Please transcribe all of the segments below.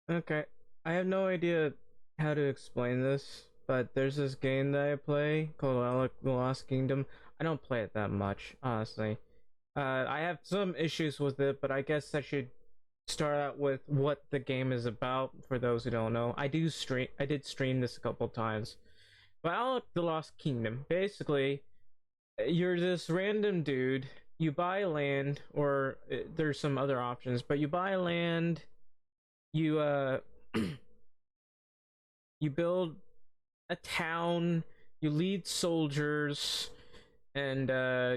Okay, I have no idea how to explain this, but there's this game that I play called Alec the Lost Kingdom. I don't play it that much, honestly. I have some issues with it, but I guess I should start out with what the game is about for those who don't know. I did stream this a couple times. But Alec the Lost Kingdom, basically, you're this random dude. You buy land, or there's some other options, but you buy land. You you build a town, you lead soldiers, and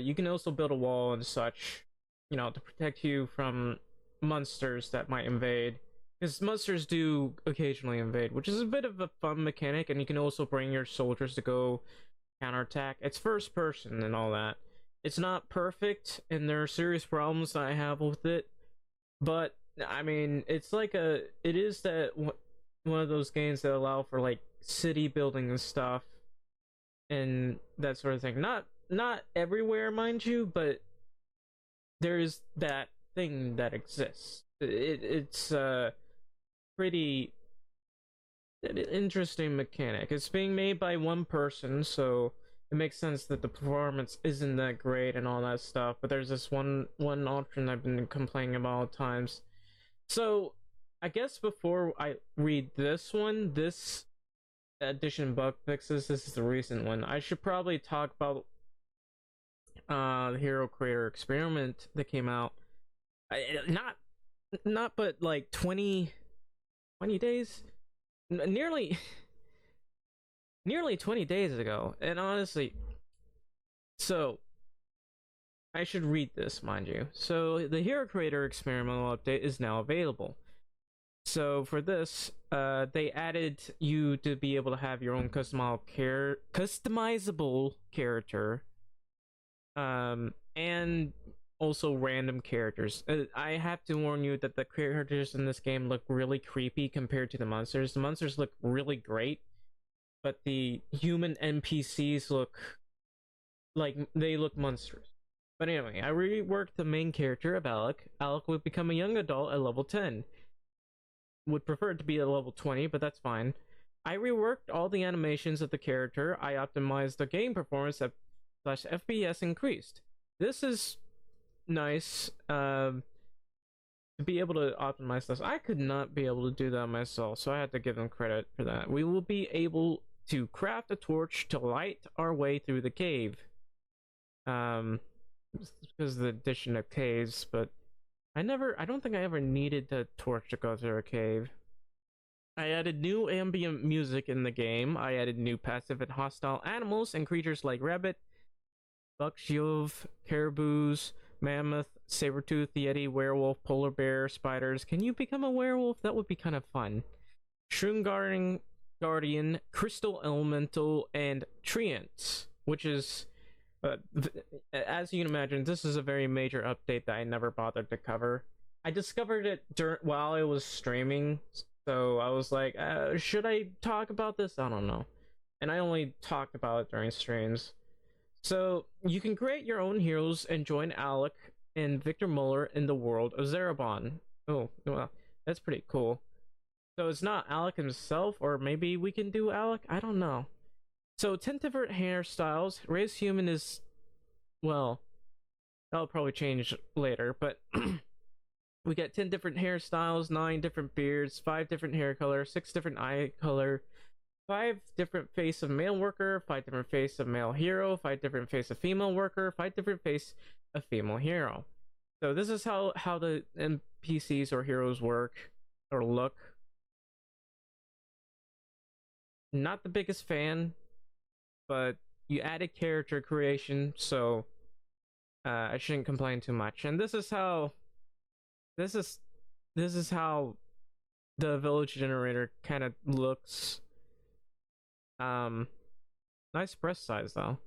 you can also build a wall and such, to protect you from monsters that might invade. Because monsters do occasionally invade, which is a bit of a fun mechanic, and you can also bring your soldiers to go counterattack. It's first person and all that. It's not perfect, and there are serious problems that I have with it, but I mean, it is that one of those games that allow for like city building and stuff and that sort of thing. Not everywhere, mind you, but there is that thing that exists. It's a pretty interesting mechanic. It's being made by one person, so it makes sense that the performance isn't that great and all that stuff. But there's this one option I've been complaining about all times. So I guess before I read this edition bug fixes. This is the recent one. I should probably talk about the Hero Creator experiment that came out. Not but like 20 days, nearly nearly 20 days ago. And honestly, so I should read this, mind you. So the Hero Creator experimental update is now available. So for this, they added you to be able to have your own customizable character, and also random characters. I have to warn you that the characters in this game look really creepy compared to the monsters. The monsters look really great, but the human NPCs look like they look monstrous. But anyway, I reworked the main character of Alec. Alec would become a young adult at level 10. Would prefer it to be at level 20, but that's fine. I reworked all the animations of the character. I optimized the game performance slash FPS increased. This is nice. To be able to optimize this, I could not be able to do that myself, so I had to give them credit for that. We will be able to craft a torch to light our way through the cave. Because of the addition of caves, but I don't think I ever needed the torch to go through a cave. I added new ambient music in the game. I added new passive and hostile animals and creatures like rabbit, buckshove, caribous, mammoth, saber-tooth, yeti, werewolf, polar bear, spiders. Can you become a werewolf? That would be kind of fun. Shroom Guardian, Crystal Elemental, and Treants, which is as you can imagine, this is a very major update that I never bothered to cover. I discovered it while I was streaming, so I was like, should I talk about this? I don't know. And I only talked about it during streams. So, you can create your own heroes and join Alec and Victor Muller in the world of Zerabon. Oh, well, that's pretty cool. So it's not Alec himself, or maybe we can do Alec? I don't know. So 10 different hairstyles. Race human is, well, that'll probably change later, but we got 10 different hairstyles, 9 different beards, 5 different hair color, 6 different eye color, 5 different face of male worker, 5 different face of male hero, 5 different face of female worker, 5 different face of female hero. So this is how the NPCs or heroes work or look. Not the biggest fan, but you added character creation, so I shouldn't complain too much. And this is how the village generator kind of looks. Nice breast size though.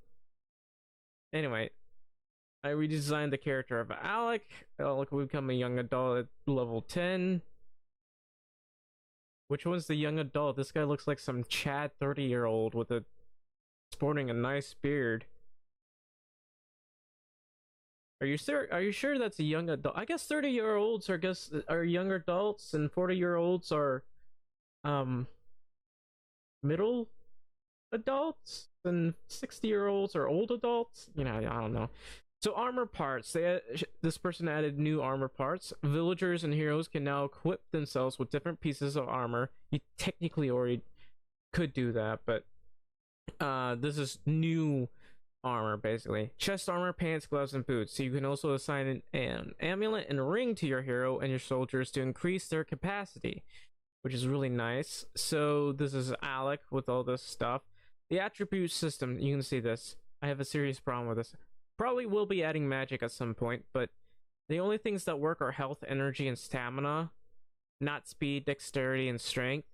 Anyway, I redesigned the character of Alec. Alec will become a young adult at level 10. Which one's the young adult? This guy looks like some Chad 30-year-old with a sporting a nice beard. Are you sure that's a young adult? I guess 30-year-olds are young adults and 40-year-olds are um middle adults and 60-year-olds or old adults. I don't know. So armor parts. This person added new armor parts. Villagers and heroes can now equip themselves with different pieces of armor. You technically already could do that, but this is new armor basically. Chest armor, pants, gloves, and boots. So you can also assign an amulet and a ring to your hero and your soldiers to increase their capacity, which is really nice. So this is Alek with all this stuff. The attribute system, you can see this. I have a serious problem with this. Probably will be adding magic at some point, but the only things that work are health, energy, and stamina, not speed, dexterity, and strength.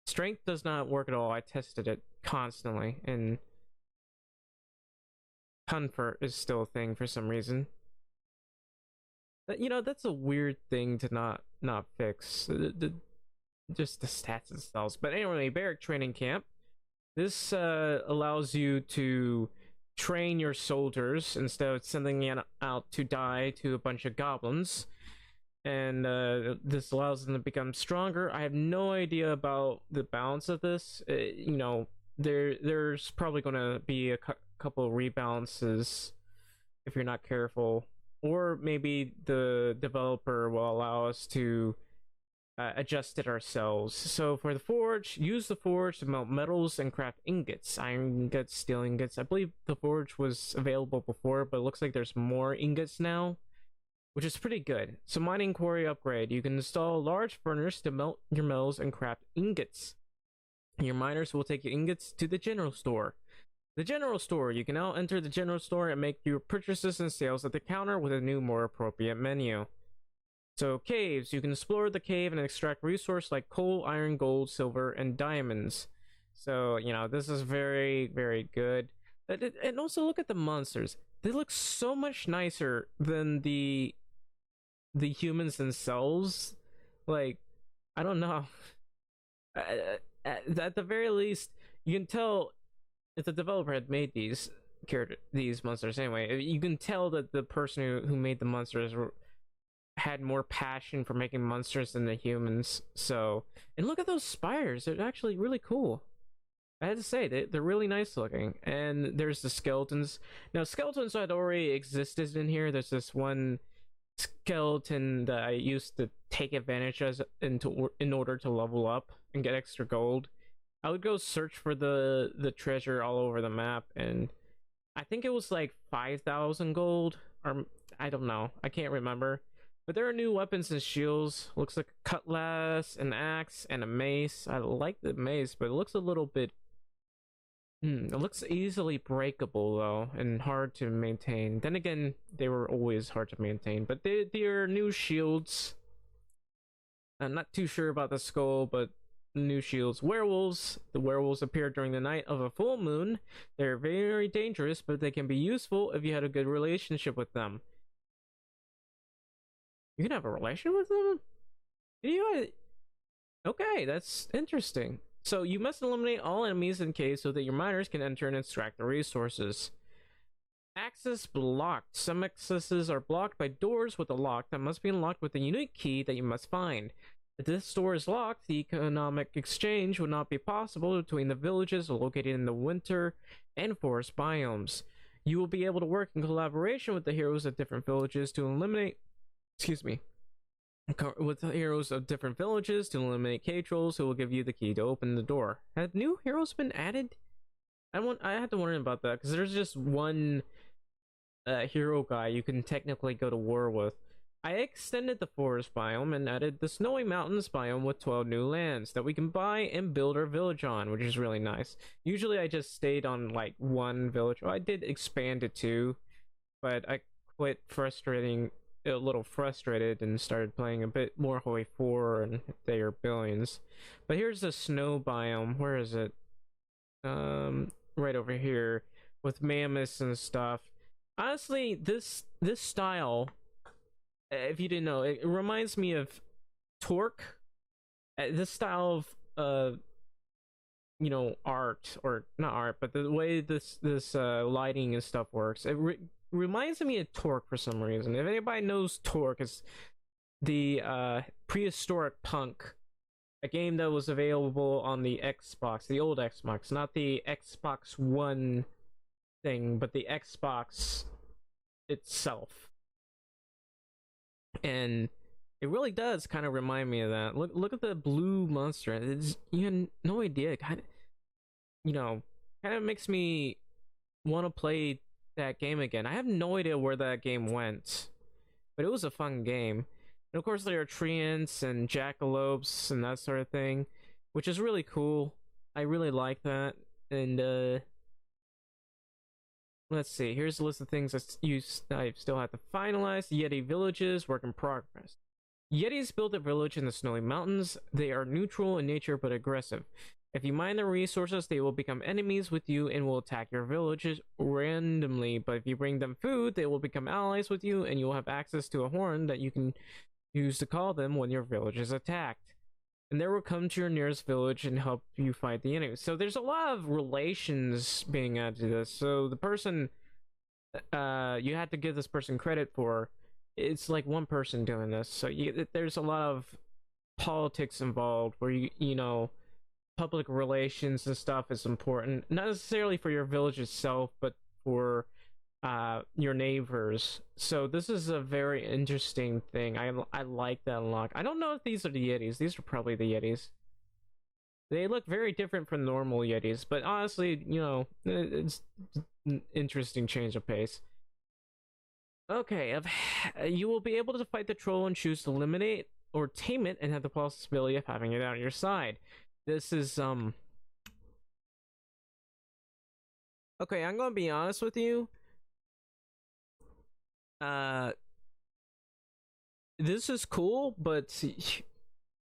Strength does not work at all. I tested it constantly, and comfort is still a thing for some reason. But, that's a weird thing to not fix. Just the stats themselves. But anyway, barrack training camp. This allows you to train your soldiers instead of sending them out to die to a bunch of goblins. And this allows them to become stronger. I have no idea about the balance of this. There's probably going to be a couple of rebalances if you're not careful. Or maybe the developer will allow us to adjust it ourselves. So for the forge, use the forge to melt metals and craft ingots, iron ingots, steel ingots. I believe the forge was available before, but it looks like there's more ingots now, which is pretty good. So mining quarry upgrade. You can install a large furnace to melt your metals and craft ingots. Your miners will take your ingots to the general store. The general store. You can now enter the general store and make your purchases and sales at the counter with a new, more appropriate menu. So caves, you can explore the cave and extract resources like coal, iron, gold, silver, and diamonds. So, this is very, very good. And also look at the monsters. They look so much nicer than the humans themselves. Like, I don't know. At the very least, you can tell if the developer had made these monsters anyway. You can tell that the person who made the monsters had more passion for making monsters than the humans. So, and look at those spires. They're actually really cool. I had to say, they're really nice looking. And there's the skeletons. Now, skeletons had already existed in here. There's this one skeleton that I used to take advantage of in order to level up and get extra gold. I would go search for the treasure all over the map, and I think it was like 5,000 gold, or I don't know. I can't remember. But there are new weapons and shields. Looks like a cutlass, an axe, and a mace. I like the mace, but it looks a little bit... it looks easily breakable, though, and hard to maintain. Then again, they were always hard to maintain. But they are new shields. I'm not too sure about the skull, but new shields. Werewolves. The werewolves appear during the night of a full moon. They're very dangerous, but they can be useful if you had a good relationship with them. You can have a relation with them? Okay, that's interesting. So you must eliminate all enemies in caves so that your miners can enter and extract the resources. Access blocked. Some accesses are blocked by doors with a lock that must be unlocked with a unique key that you must find. If this door is locked, the economic exchange would not be possible between the villages located in the winter and forest biomes. You will be able to work in collaboration with the heroes of different villages to eliminate with the heroes of different villages to eliminate cave trolls who will give you the key to open the door. Have new heroes been added? I had to wonder about that, because there's just one hero guy you can technically go to war with. I extended the forest biome and added the snowy mountains biome with 12 new lands that we can buy and build our village on, which is really nice. Usually I just stayed on like one village. Well, I did expand it too, but I quit a little frustrated and started playing a bit more Holy 4 and they are billions. But here's the snow biome. Where is it? Right over here with mammoths and stuff. Honestly, this style, if you didn't know, it reminds me of Torque. This style of art, or not art, but the way this lighting and stuff works. It reminds me of Torque for some reason. If anybody knows Torque, it's the prehistoric punk a game that was available on the Xbox, the old Xbox, not the Xbox One thing, but the Xbox itself. And it really does kind of remind me of that. Look at the blue monster. You had no idea. It kind of, you know, kind of makes me want to play that game again. I have no idea where that game went, but it was a fun game. And of course, there are treants and jackalopes and that sort of thing, which is really cool. I really like that. And let's see. Here's a list of things I still have to finalize. Yeti villages, work in progress. Yetis build a village in the snowy mountains. They are neutral in nature but aggressive. If you mine their resources, they will become enemies with you and will attack your villages randomly. But if you bring them food, they will become allies with you, and you will have access to a horn that you can use to call them when your village is attacked. And they will come to your nearest village and help you fight the enemy. So there's a lot of relations being added to this. So the person you had to give this person credit for, it's like one person doing this. So there's a lot of politics involved where you know, public relations and stuff is important, not necessarily for your village itself, but for your neighbors. So this is a very interesting thing. I like that a lot. I don't know if these are the Yetis. These are probably the Yetis. They look very different from normal Yetis, but honestly, you know, it's an interesting change of pace. Okay, you will be able to fight the troll and choose to eliminate or tame it and have the possibility of having it on your side. This is okay, I'm gonna be honest with you. Uh this is cool, but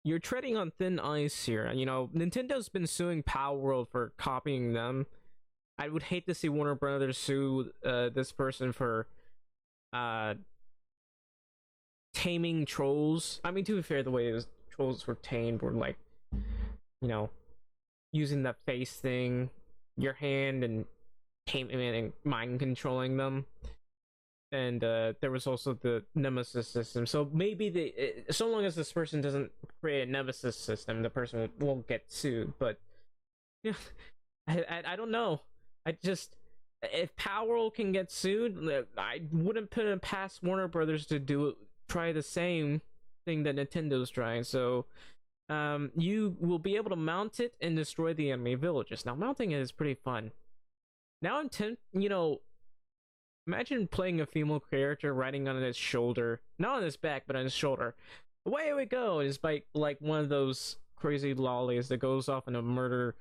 you're treading on thin ice here. You know, Nintendo's been suing Power World for copying them. I would hate to see Warner Brothers sue this person for uh taming trolls. I mean, to be fair, the way trolls were tamed were like, you know, using that face thing, your hand, and taming and mind controlling them. And there was also the nemesis system. So maybe so long as this person doesn't create a nemesis system, the person won't get sued. But yeah, I don't know. I just, if Power can get sued, I wouldn't put it past Warner Brothers to try the same thing that Nintendo's trying. So you will be able to mount it and destroy the enemy villages. Now, mounting it is pretty fun. Now I'm you know, imagine playing a female character riding on his shoulder, not on his back, but on his shoulder. Away we go! It's like one of those crazy lollies that goes off in a murder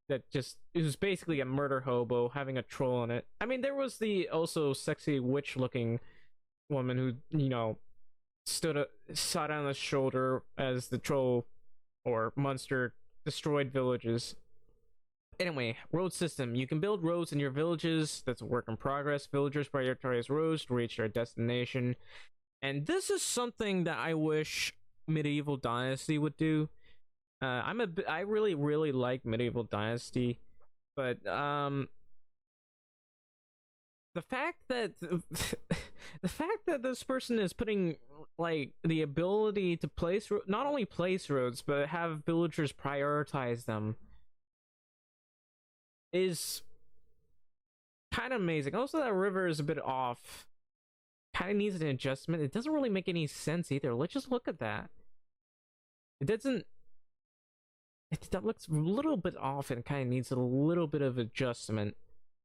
that just is basically a murder hobo having a troll on it. I mean, there was the also sexy witch-looking woman who, you know, sat on his shoulder as the troll or monster destroyed villages. Anyway, road system. You can build roads in your villages. That's a work in progress. Villagers prioritize roads to reach their destination. And this is something that I wish Medieval Dynasty would do. I really, really like Medieval Dynasty, but the fact that the fact that this person is putting like the ability to not only place roads but have villagers prioritize them is kind of amazing. Also, that river is a bit off. Kind of needs an adjustment. It doesn't really make any sense either. Let's just look at that. It doesn't. That looks a little bit off and kind of needs a little bit of adjustment.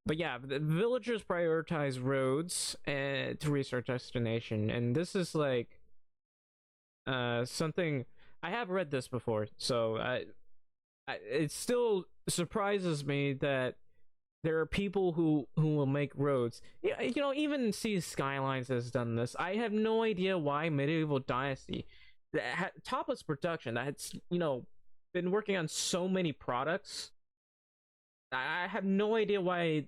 But yeah, the villagers prioritize roads to reach their destination, and this is like something I have read this before, so it still surprises me that there are people who will make roads. You know, even Cities Skylines has done this. I have no idea why Medieval Dynasty, topless production, that has, you know, been working on so many products. I have no idea why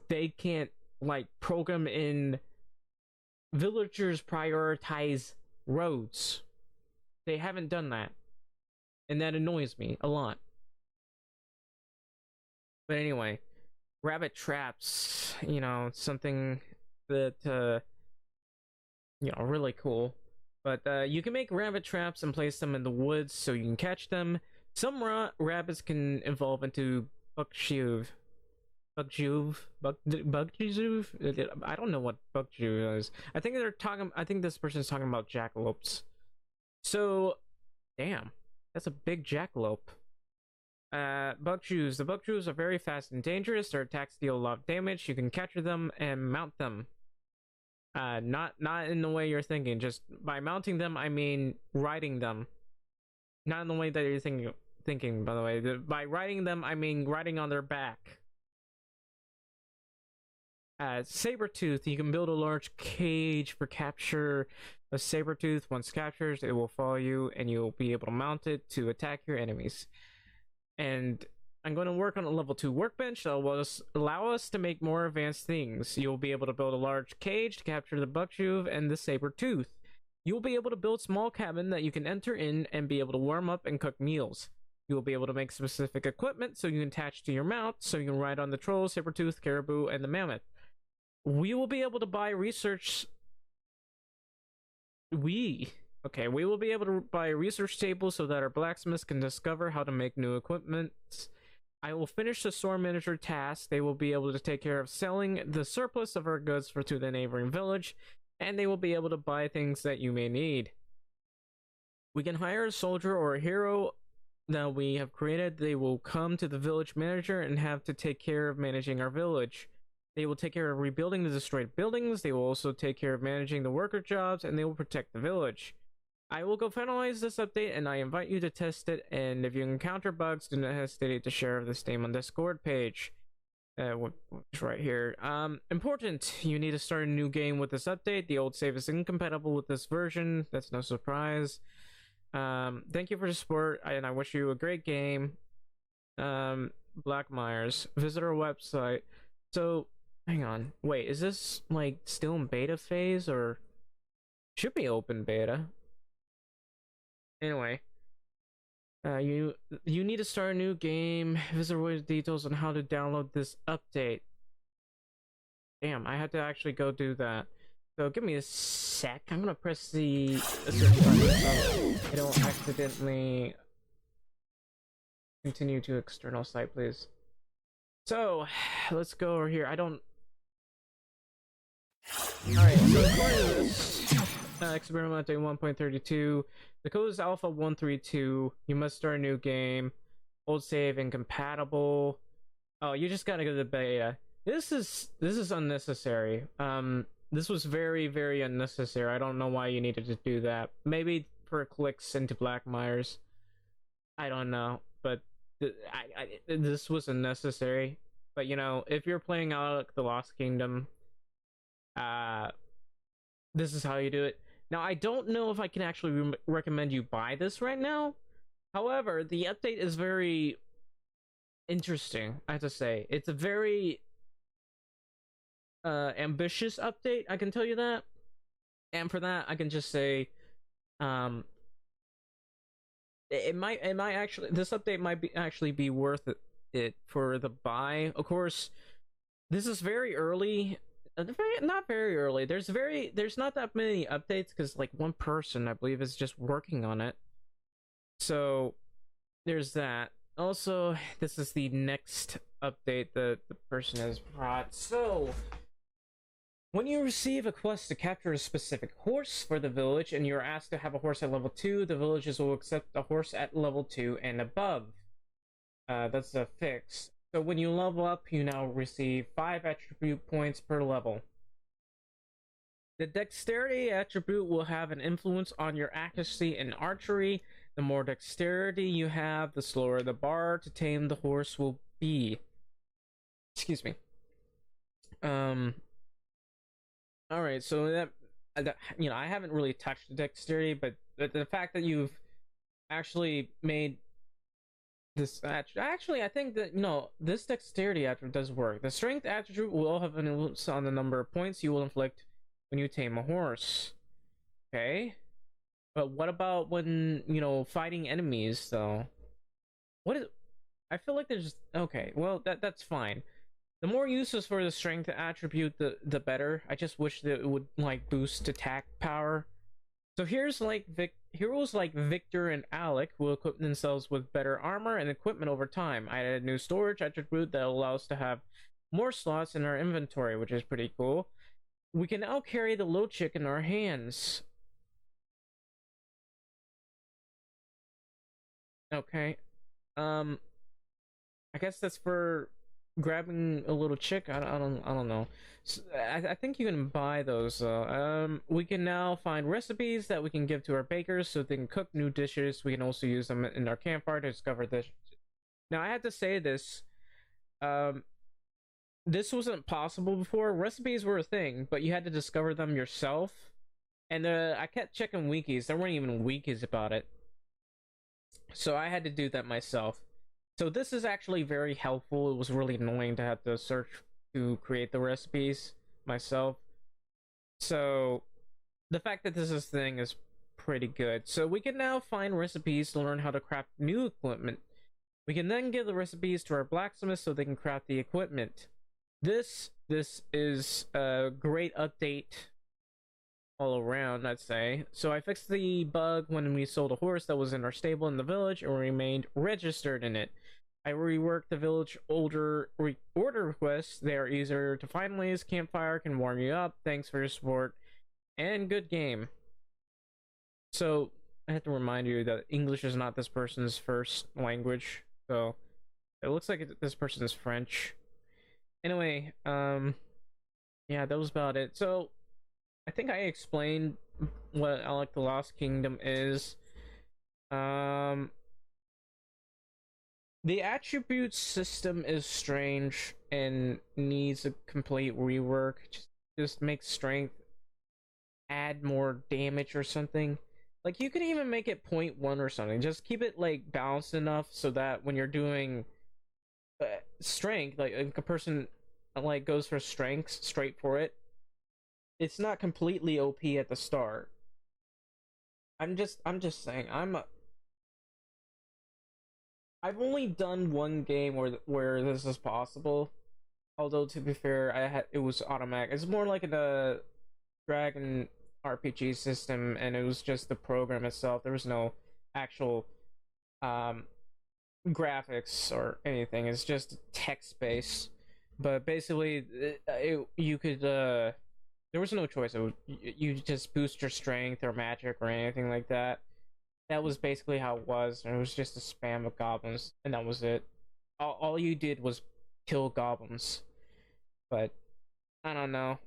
they can't like program in villagers prioritize roads. They haven't done that, and that annoys me a lot. But anyway, rabbit traps, you know, something that you know, really cool. But you can make rabbit traps and place them in the woods so you can catch them. Some rabbits can evolve into buckshuv. Bugjuve? I don't know what bugjuve is. I think they're talking. I think this person's talking about jackalopes. So, damn, that's a big jackalope. Buckjuves. The buckjuves are very fast and dangerous. Their attacks deal a lot of damage. You can capture them and mount them. Not in the way you're thinking. Just by mounting them, I mean riding them. Not in the way that you're thinking. By the way, by riding them, I mean riding on their back. Sabertooth. You can build a large cage for capture of Sabertooth. Once captured, it will follow you, and you'll be able to mount it to attack your enemies. And I'm going to work on a level 2 workbench that will allow us to make more advanced things. You'll be able to build a large cage to capture the buckshuve and the saber-tooth. You'll be able to build a small cabin that you can enter in and be able to warm up and cook meals. You will be able to make specific equipment so you can attach to your mount, so you can ride on the troll, saber-tooth, caribou, and the mammoth. We will be able to buy research... We will be able to buy a research table so that our blacksmiths can discover how to make new equipment. I will finish the store manager task. They will be able to take care of selling the surplus of our goods to the neighboring village, and they will be able to buy things that you may need. We can hire a soldier or a hero that we have created. They will come to the village manager and have to take care of managing our village. They will take care of rebuilding the destroyed buildings. They will also take care of managing the worker jobs, and they will protect the village. I will go finalize this update, and I invite you to test it, and if you encounter bugs, do not hesitate to share this name on the Discord page. What's right here. Important, you need to start a new game with this update. The old save is incompatible with this version. That's no surprise. Thank you for the support, and I wish you a great game. Black Myers. Visit our website. So, hang on. Wait, is this, like, still in beta phase, or... Should be open beta. Anyway, you need to start a new game. Visit with details on how to download this update. Damn, I had to actually go do that. So give me a sec. I'm gonna press the search button so I don't accidentally continue to external site, please. So let's go over here. Alright, so according to this, experiment update 1.32. The code is alpha 132. You must start a new game. Old save incompatible. Oh, you just gotta go to the beta. This is unnecessary. This was very, very unnecessary. I don't know why you needed to do that. Maybe for clicks into Black Myers. I don't know, but this was unnecessary. But you know, if you're playing Alek the Lost Kingdom, this is how you do it. Now, I don't know if I can actually recommend you buy this right now. However, the update is very interesting, I have to say. It's a very ambitious update, I can tell you that. And for that, I can just say it might actually, this update might actually be worth it for the buy. Of course, this is very early. Not very early. There's not that many updates because like one person, I believe, is just working on it. So there's that. Also, this is the next update that the person has brought. So when you receive a quest to capture a specific horse for the village and you're asked to have a horse at level 2, the villagers will accept a horse at level 2 and above. That's a fix. So when you level up, you now receive 5 attribute points per level. The dexterity attribute will have an influence on your accuracy in archery. The more dexterity you have, the slower the bar to tame the horse will be. Excuse me. Alright, so that, you know, I haven't really touched the dexterity, but the fact that you've actually made this actually, I think that, no, this dexterity attribute does work. The strength attribute will have an influence on the number of points you will inflict when you tame a horse. Okay. But what about when, you know, fighting enemies, though? What is... I feel like there's... Okay, well, that's fine. The more uses for the strength attribute, the better. I just wish that it would, like, boost attack power. So heroes like Victor and Alek will equip themselves with better armor and equipment over time. I added a new storage attribute that allows us to have more slots in our inventory, which is pretty cool. We can now carry the little chick in our hands. Okay. Um, I guess that's for grabbing a little chick. I don't know. So, I think you can buy those. We can now find recipes that we can give to our bakers so they can cook new dishes. We can also use them in our campfire to discover this. Now I have to say this. Um, this wasn't possible before. Recipes were a thing, but you had to discover them yourself. And I kept checking wikis. There weren't even wikis about it, so I had to do that myself. So this is actually very helpful. It was really annoying to have to search to create the recipes myself. So the fact that this is a thing is pretty good. So we can now find recipes to learn how to craft new equipment. We can then give the recipes to our blacksmiths so they can craft the equipment. This is a great update all around, I'd say. So I fixed the bug when we sold a horse that was in our stable in the village and remained registered in it. I reworked the village order requests. They are easier to find ways. Campfire can warm you up. Thanks for your support and good game. So I have to remind you that English is not this person's first language. So it looks like this person is French. Anyway, yeah, that was about it. So I think I explained what Alec the Lost Kingdom is. The attribute system is strange and needs a complete rework. Just make strength add more damage or something. Like you could even make it 0.1 or something. Just keep it like balanced enough so that when you're doing strength, like a person like goes for strength straight for it, it's not completely OP at the start. I'm just saying I've only done one game where this is possible. Although to be fair, it was automatic. It's more like a Dragon RPG system, and it was just the program itself. There was no actual um, graphics or anything. It's just text based. But basically, you could there was no choice. You just boost your strength or magic or anything like that. That was basically how it was. And it was just a spam of goblins, and that was it. All you did was kill goblins. But I don't know.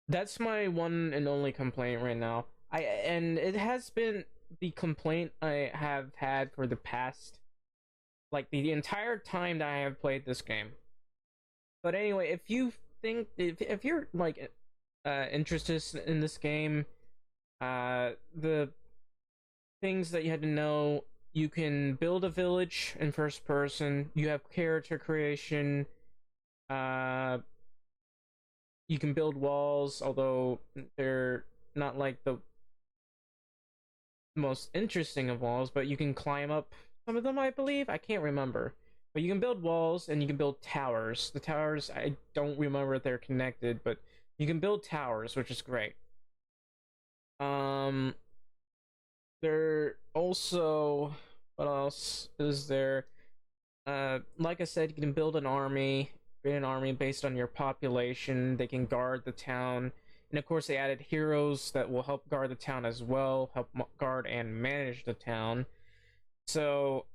That's my one and only complaint right now. And it has been the complaint I have had for the past, like the entire time that I have played this game. But anyway, if you think if you're like interested in this game, the things that you had to know: you can build a village in first person. You have character creation. Uh, you can build walls, although they're not like the most interesting of walls, but you can climb up some of them, I believe. I can't remember. But you can build walls and you can build towers. The towers, I don't remember if they're connected, but you can build towers, which is great. Um, there also, what else is there? Like I said, you can build an army, create an army based on your population. They can guard the town. And of course, they added heroes that will help guard the town as well, help guard and manage the town. So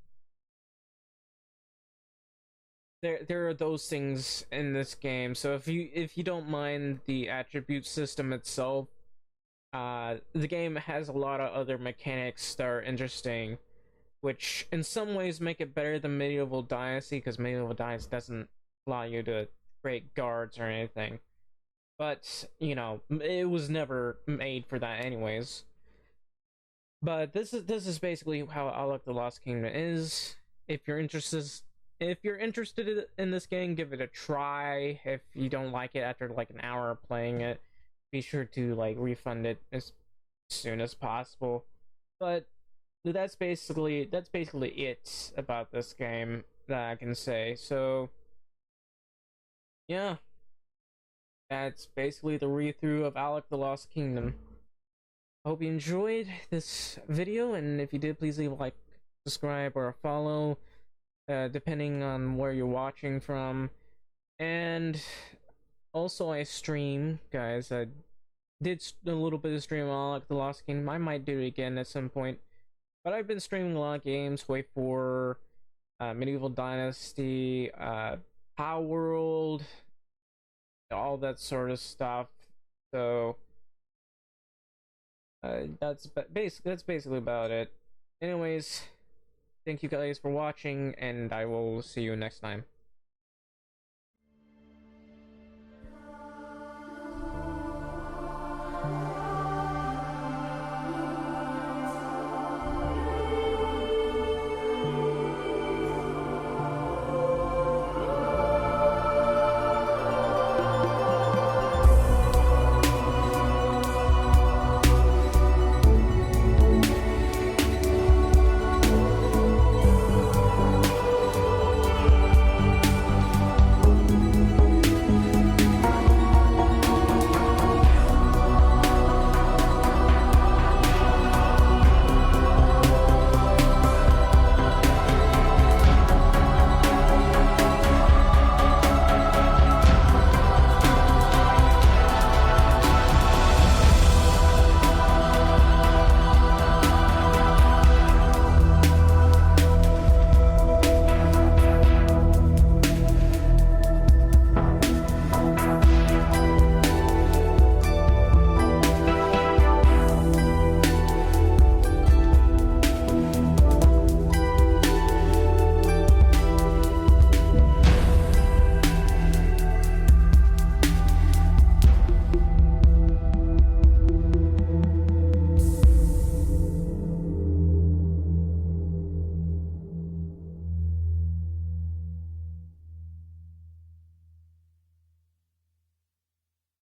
there are those things in this game. So if you don't mind the attribute system itself, the game has a lot of other mechanics that are interesting, which in some ways make it better than Medieval Dynasty, because Medieval Dynasty doesn't allow you to create guards or anything. But, you know, it was never made for that anyways. But this is basically how Alec the Lost Kingdom is. If you're interested in this game, give it a try. If you don't like it after like an hour of playing it, be sure to like refund it as soon as possible. But that's basically it about this game that I can say. So yeah, that's basically the read through of Alec the Lost Kingdom. hope you enjoyed this video, and if you did, please leave a like, subscribe, or a follow, depending on where you're watching from. And also, I stream, guys. I did a little bit of stream on Alek the Lost Kingdom. I might do it again at some point. But I've been streaming a lot of games. Wait for Medieval Dynasty, Power World, all that sort of stuff. So that's basically about it. Anyways, thank you guys for watching, and I will see you next time.